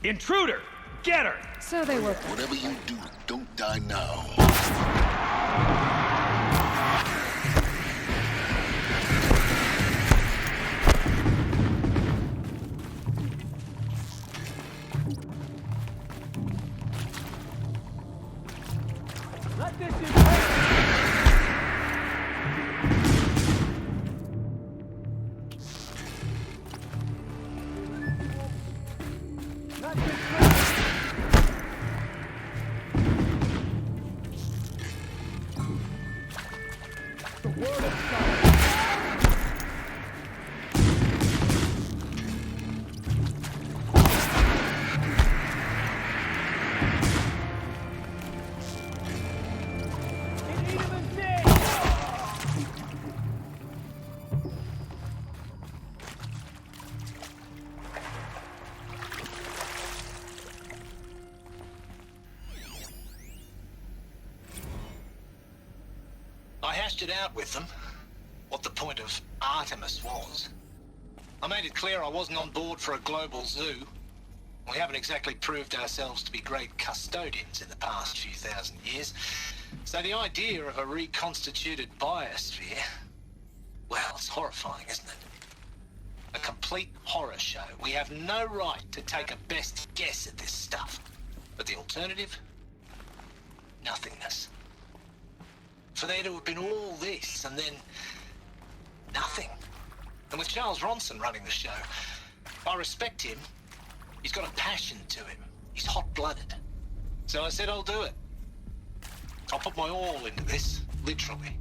Intruder! Get her! So they were. Whatever you do, don't die now. Let this in. I hashed it out with them, what the point of Artemis was. I made it clear I wasn't on board for a global zoo. We haven't exactly proved ourselves to be great custodians in the past few thousand years. So the idea of a reconstituted biosphere, well, it's horrifying, isn't it? A complete horror show. We have no right to take a best guess at this stuff. But the alternative? Nothingness. For there to have been all this, and then nothing. And with Charles Ronson running the show, I respect him. He's got a passion to him. He's hot-blooded. So I said I'll do it. I'll put my all into this, literally.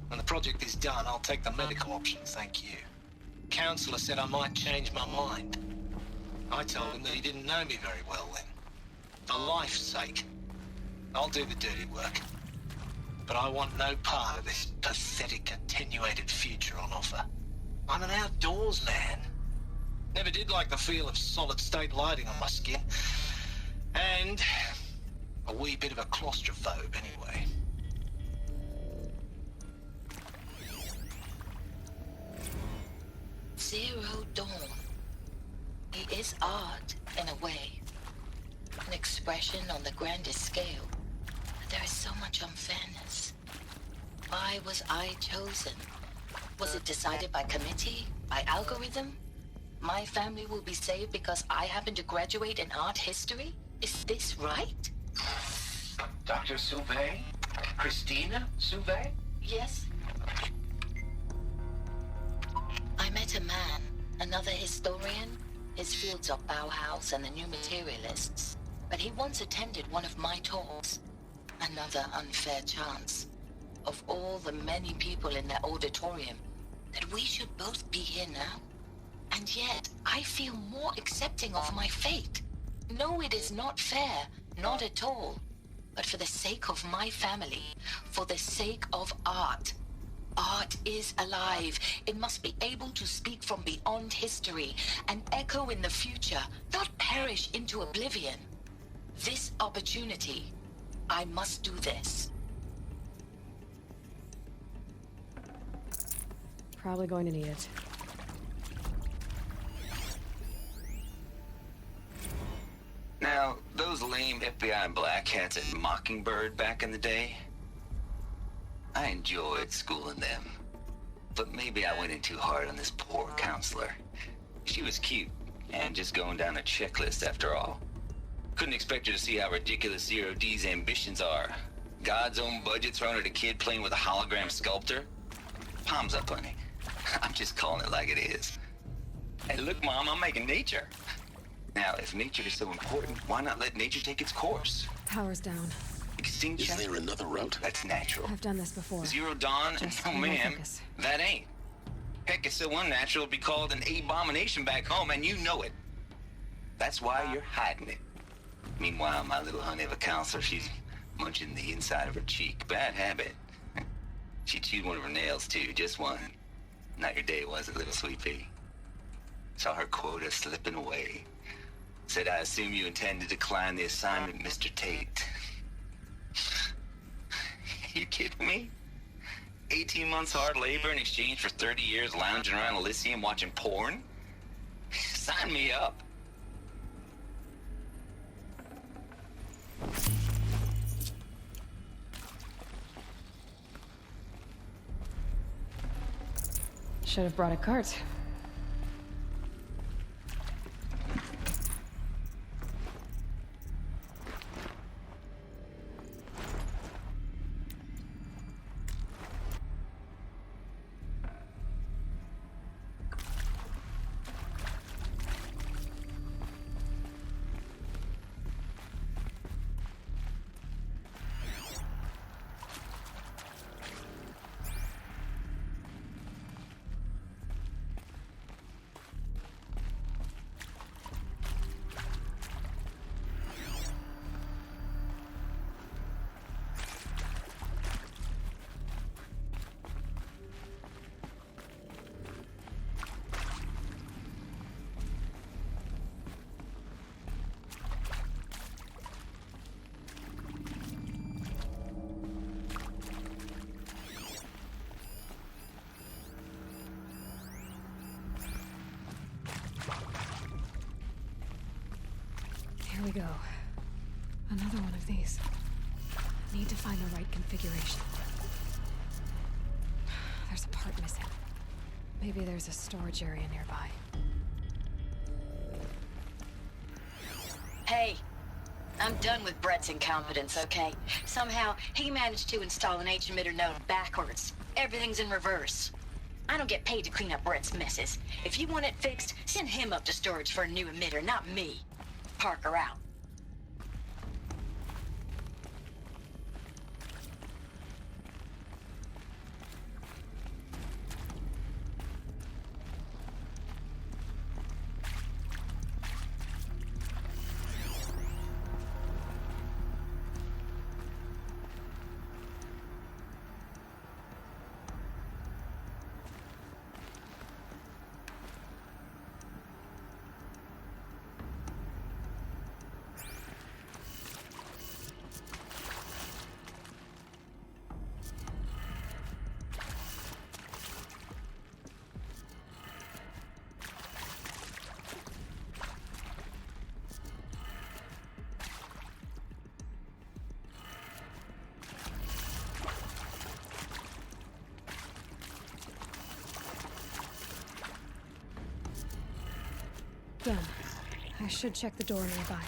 When the project is done, I'll take the medical option, thank you. Counselor said I might change my mind. I told him that he didn't know me very well then. For life's sake, I'll do the dirty work. But I want no part of this pathetic, attenuated future on offer. I'm an outdoors man. Never did like the feel of solid-state lighting on my skin. And a wee bit of a claustrophobe, anyway. Zero Dawn. It is art, in a way. An expression on the grandest scale. But there is so much unfairness. Why was I chosen? Was it decided by committee? By algorithm? My family will be saved because I happen to graduate in art history? Is this right? Dr. Sauvé? Christina Sauvé? Yes. I met a man, another historian. His fields are Bauhaus and the New Materialists. But he once attended one of my talks. Another unfair chance. Of all the many people in that auditorium, that we should both be here now. And yet, I feel more accepting of my fate. No, it is not fair. Not at all. But for the sake of my family, for the sake of art. Art is alive. It must be able to speak from beyond history and echo in the future, not perish into oblivion. This opportunity, I must do this. Probably going to need it. Now, those lame FBI black hats at Mockingbird back in the day, I enjoyed schooling them. But maybe I went in too hard on this poor counselor. She was cute, and just going down a checklist after all. Couldn't expect her to see how ridiculous Zero D's ambitions are. God's own budget thrown at a kid playing with a hologram sculptor? Palms up, honey. I'm just calling it like it is. Hey, look, Mom, I'm making nature. Now, if nature is so important, why not let nature take its course? Power's down. Extinction? Is there another route? That's natural. I've done this before. Zero Dawn? Just Oh, no ma'am, focus. that ain't. Heck, it's so unnatural to be called an abomination back home, and you know it. That's why you're hiding it. Meanwhile, my little honey of a counselor, she's munching the inside of her cheek. Bad habit. She chewed one of her nails, too, just one. Not your day, was it, little sweet pea? Saw her quota slipping away. Said, I assume you intend to decline the assignment, Mr. Tate. You kidding me? 18 months hard labor in exchange for 30 years lounging around Elysium watching porn? Sign me up. Should have brought a cart. Here we go. Another one of these. Need to find the right configuration. There's a part missing. Maybe there's a storage area nearby. Hey, I'm done with Brett's incompetence, okay? Somehow, he managed to install an H-emitter node backwards. Everything's in reverse. I don't get paid to clean up Brett's messes. If you want it fixed, send him up to storage for a new emitter, not me. Parker out. Done. I should check the door nearby.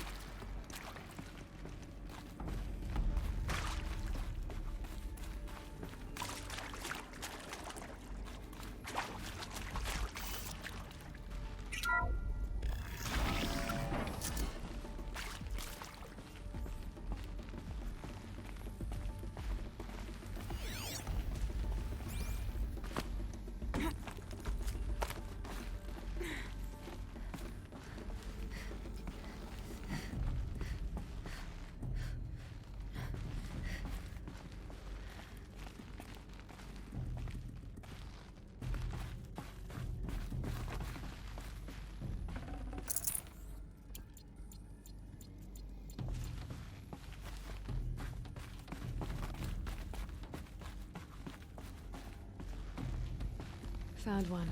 Found one.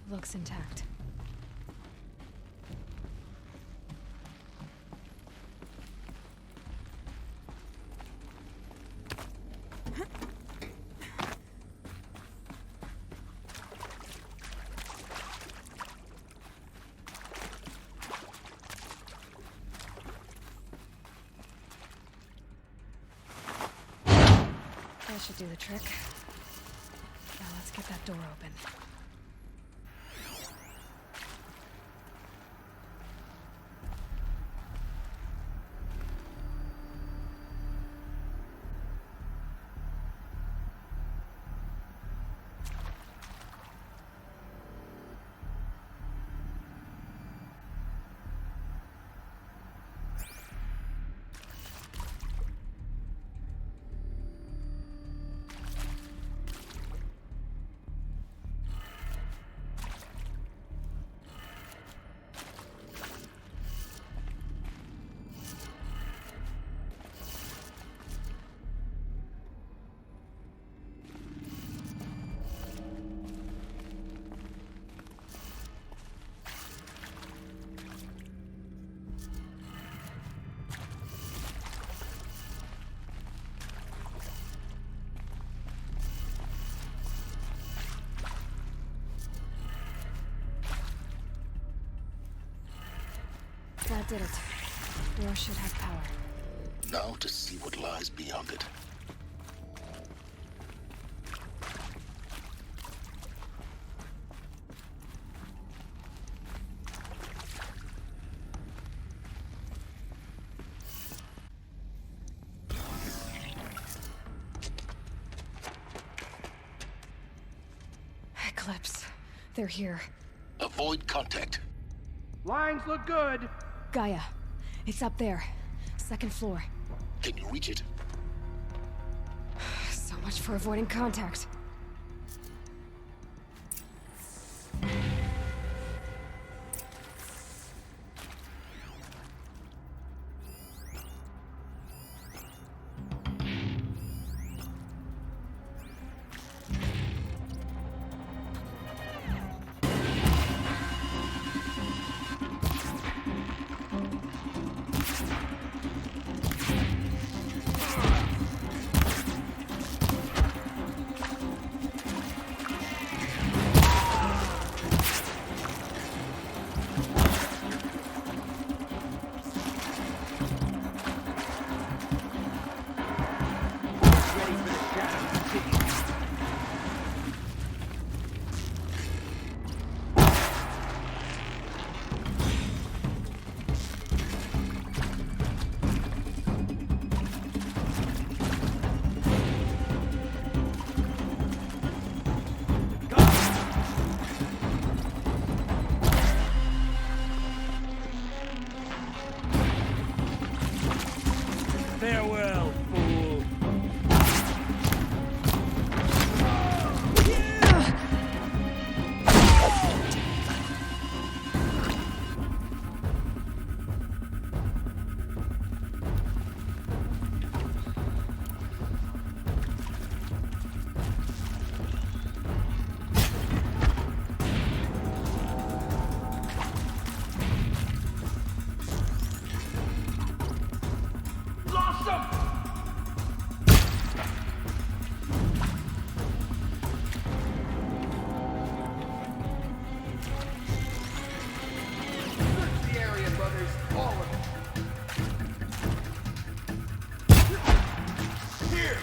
Looks intact. That should do the trick. Now let's get that door open. That did it. Door should have power. Now to see what lies beyond it. Eclipse. They're here. Avoid contact. Lines look good. Gaia. It's up there. Second floor. Can you reach it? So much for avoiding contact. Ready for the shadow to see. Farewell, fool. Lost him! Search the area, brothers. All of it. Here!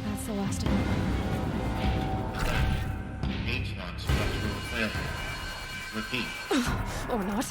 That's the last of them. HVAC structural failure. Repeat. Or not.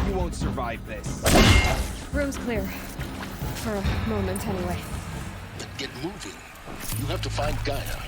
You won't survive this. Room's clear. For a moment, anyway. Then get moving. You have to find Gaia.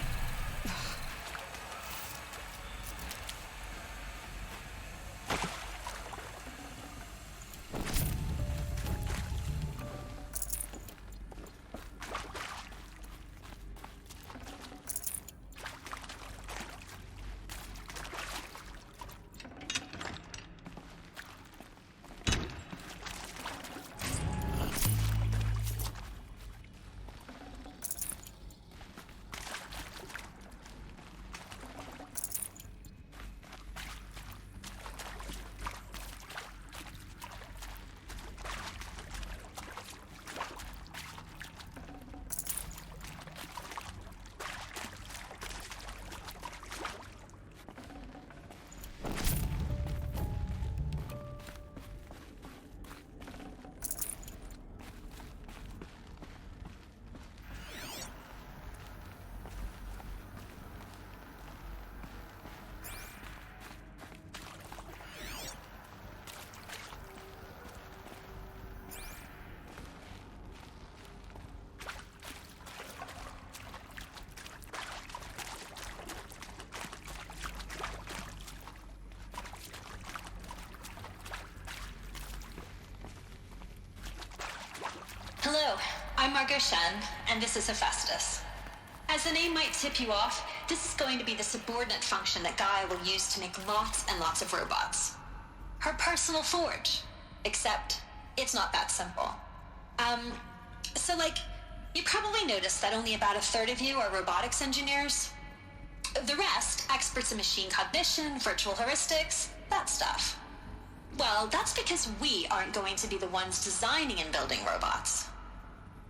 I'm Margot Shen, and this is Hephaestus. As the name might tip you off, this is going to be the subordinate function that Gaia will use to make lots and lots of robots. Her personal forge. Except, it's not that simple. You probably noticed that only about a third of you are robotics engineers. The rest, experts in machine cognition, virtual heuristics, that stuff. Well, that's because we aren't going to be the ones designing and building robots.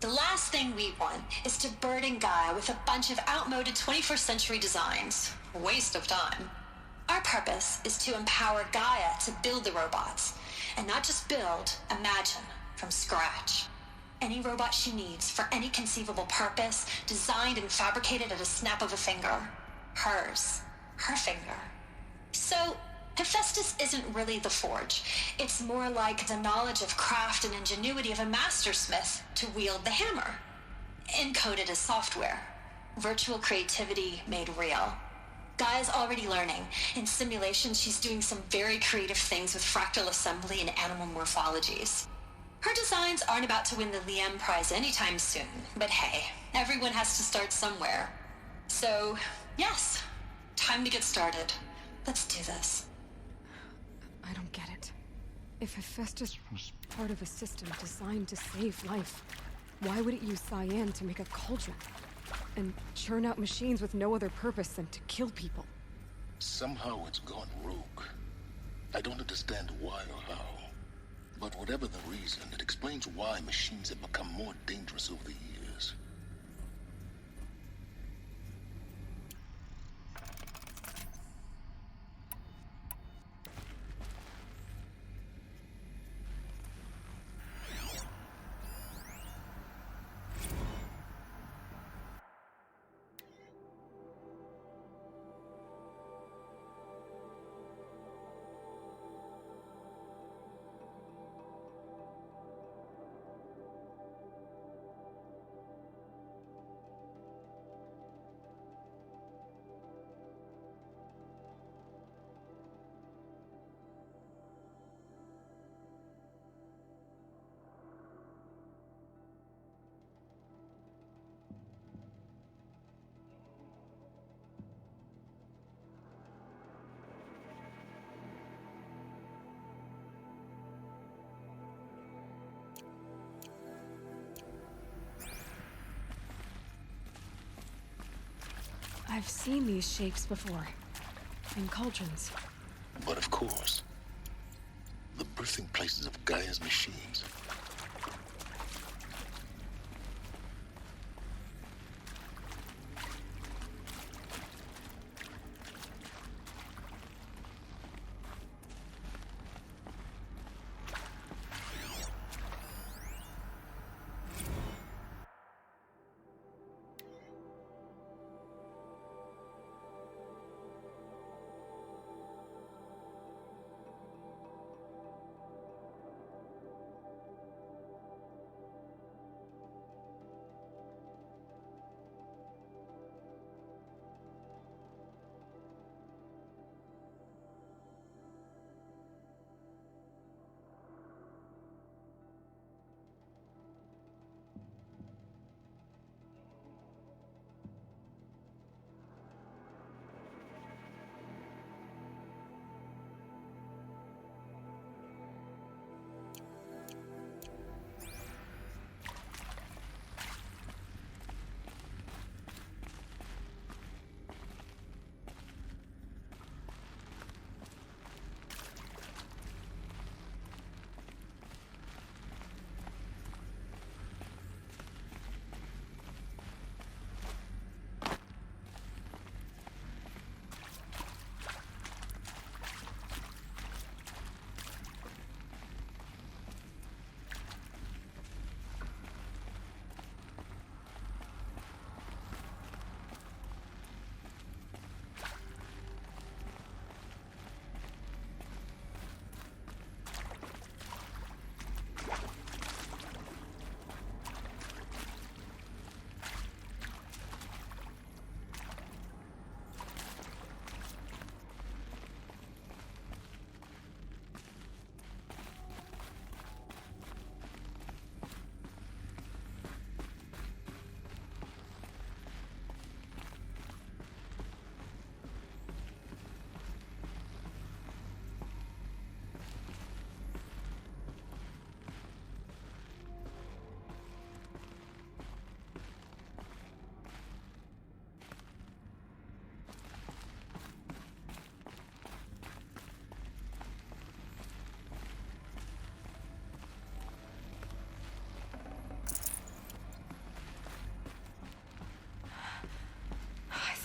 The last thing we want is to burden Gaia with a bunch of outmoded 21st century designs. A waste of time. Our purpose is to empower Gaia to build the robots, and not just build, imagine, from scratch. Any robot she needs for any conceivable purpose, designed and fabricated at a snap of a finger. Hers. Her finger. So, Hephaestus isn't really the forge. It's more like the knowledge of craft and ingenuity of a mastersmith to wield the hammer. Encoded as software. Virtual creativity made real. Gaia's already learning. In simulation, she's doing some very creative things with fractal assembly and animal morphologies. Her designs aren't about to win the Liam Prize anytime soon, but hey, everyone has to start somewhere. So, yes, time to get started. Let's do this. I don't get it. If Hephaestus was part of a system designed to save life, why would it use cyan to make a cauldron? And churn out machines with no other purpose than to kill people? Somehow it's gone rogue. I don't understand why or how. But whatever the reason, it explains why machines have become more dangerous over the years. I've seen these shapes before. In cauldrons. But of course, the birthing places of Gaia's machines.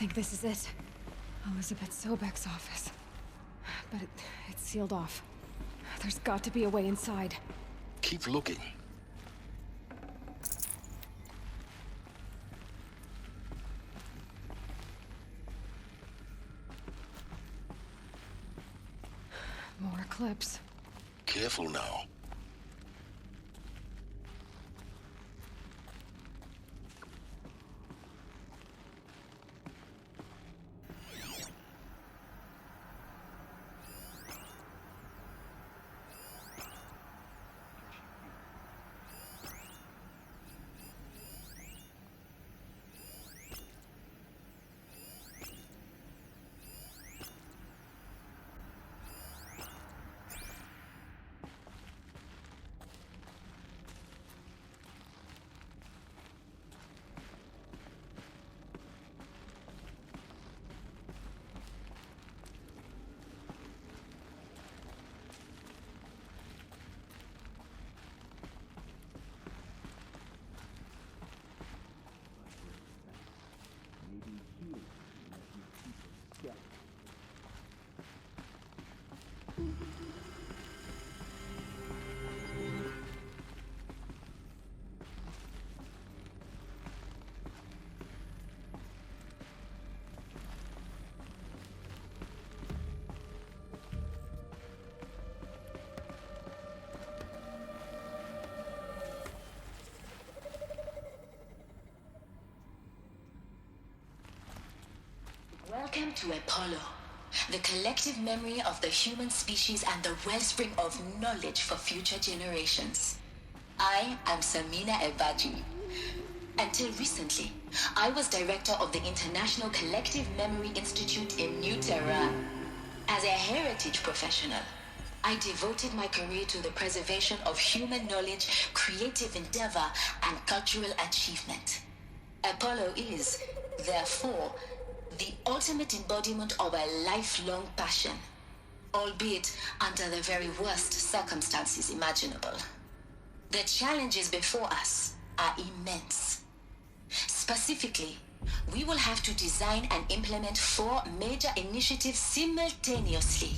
think this is it. Elizabeth Sobek's office. But it's sealed off. There's got to be a way inside. Keep looking. More clips. Careful now. Welcome to Apollo, the collective memory of the human species and the wellspring of knowledge for future generations. I am Samina Ebaji. Until recently, I was director of the International Collective Memory Institute in New Tehran. As a heritage professional, I devoted my career to the preservation of human knowledge, creative endeavor, and cultural achievement. Apollo is, therefore, the ultimate embodiment of a lifelong passion, albeit under the very worst circumstances imaginable. The challenges before us are immense. Specifically, we will have to design and implement 4 major initiatives simultaneously.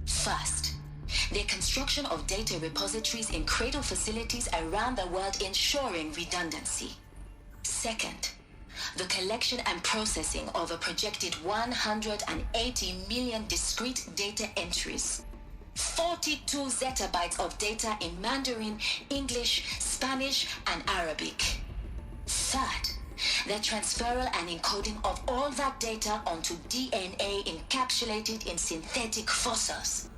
First, the construction of data repositories in cradle facilities around the world, ensuring redundancy. Second, the collection and processing of a projected 180 million discrete data entries. 42 zettabytes of data in Mandarin, English, Spanish, and Arabic. Third, the transferal and encoding of all that data onto DNA encapsulated in synthetic fossils.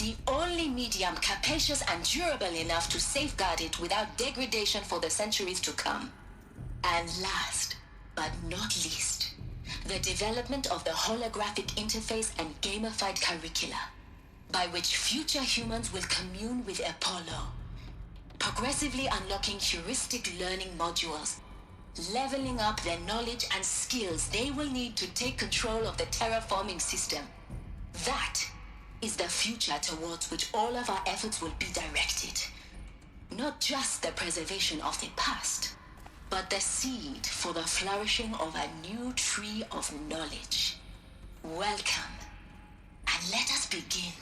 The only medium capacious and durable enough to safeguard it without degradation for the centuries to come. And last, but not least, the development of the holographic interface and gamified curricula, by which future humans will commune with Apollo, progressively unlocking heuristic learning modules, leveling up their knowledge and skills they will need to take control of the terraforming system. That is the future towards which all of our efforts will be directed. Not just the preservation of the past, but the seed for the flourishing of a new tree of knowledge. Welcome, and let us begin.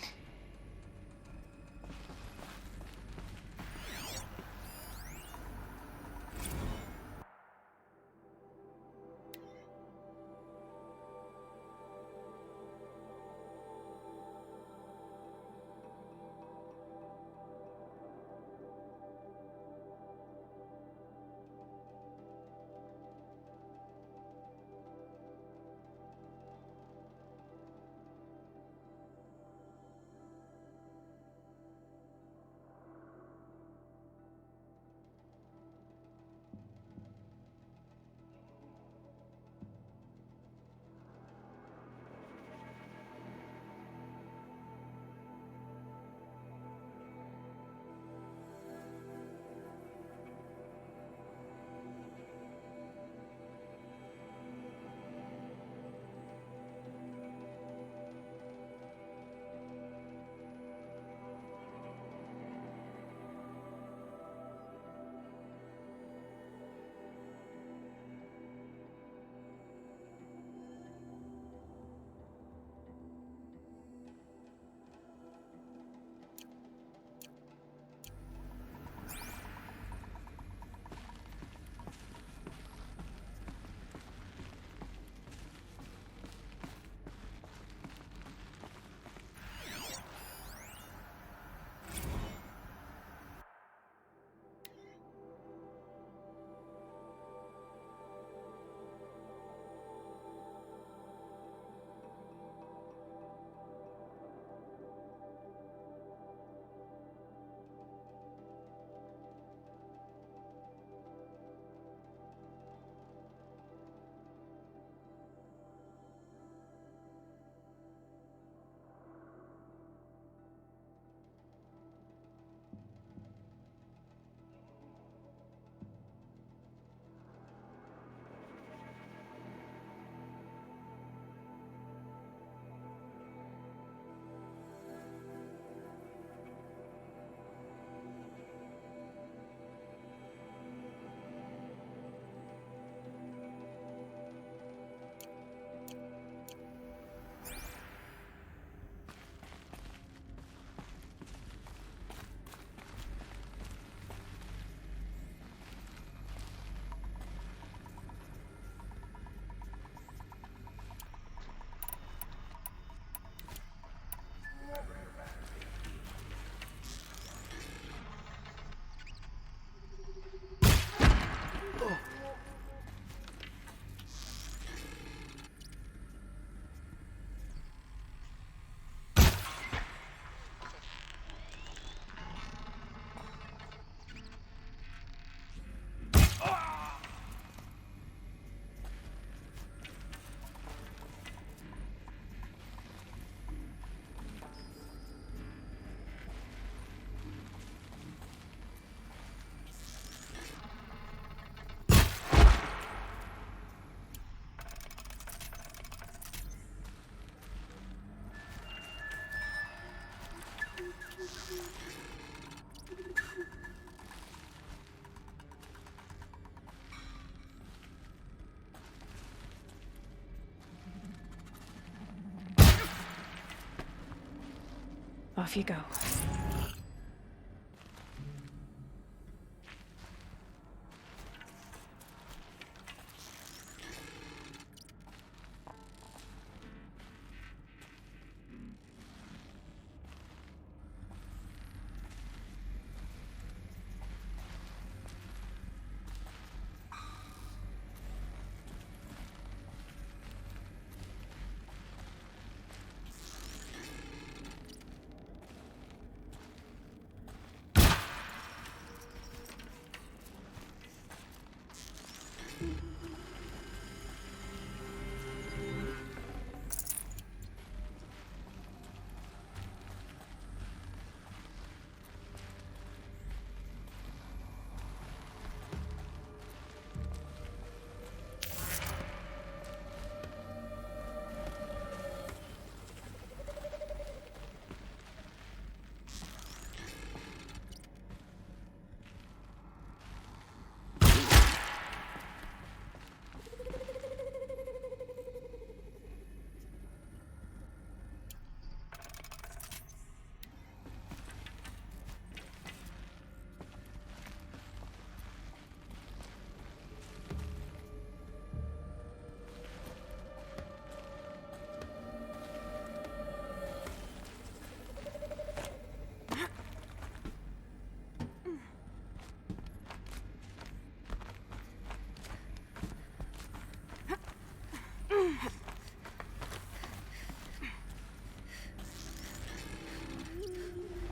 Off you go.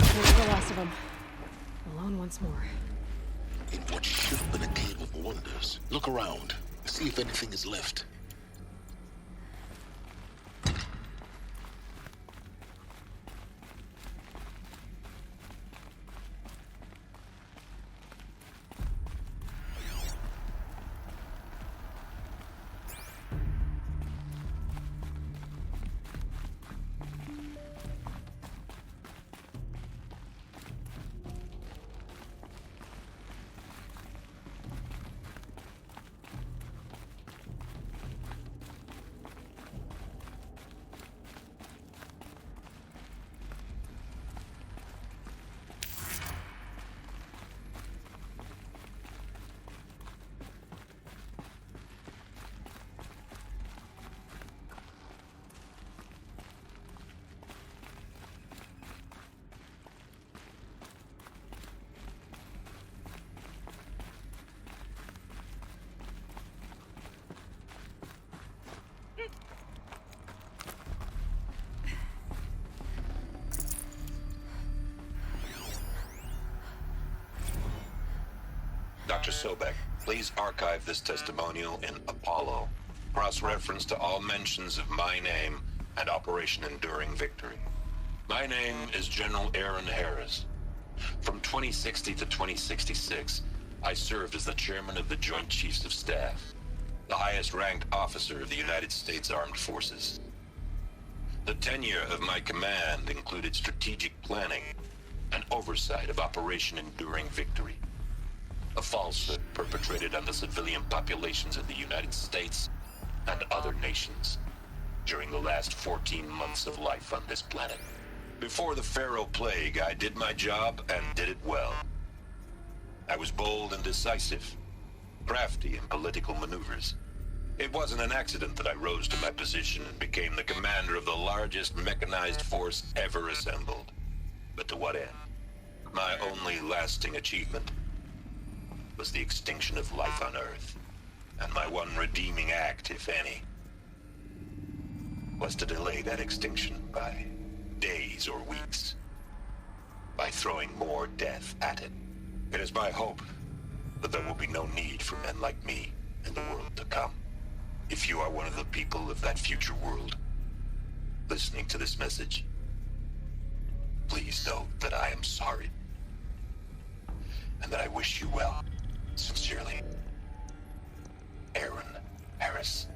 Here's the last of them. Alone once more. In what should have been a cave of wonders. Look around. See if anything is left. Dr. Sobek, please archive this testimonial in Apollo. Cross-reference to all mentions of my name and Operation Enduring Victory. My name is General Aaron Harris. From 2060 to 2066, I served as the chairman of the Joint Chiefs of Staff, the highest-ranked officer of the United States Armed Forces. The tenure of my command included strategic planning and oversight of Operation Enduring Victory, a falsehood perpetrated on the civilian populations of the United States and other nations during the last 14 months of life on this planet. Before the Pharaoh Plague, I did my job and did it well. I was bold and decisive, crafty in political maneuvers. It wasn't an accident that I rose to my position and became the commander of the largest mechanized force ever assembled. But to what end? My only lasting achievement was the extinction of life on Earth, and my one redeeming act, if any, was to delay that extinction by days or weeks, by throwing more death at it. It is my hope that there will be no need for men like me in the world to come. If you are one of the people of that future world listening to this message, please know that I am sorry, and that I wish you well. Sincerely, Aaron Harris.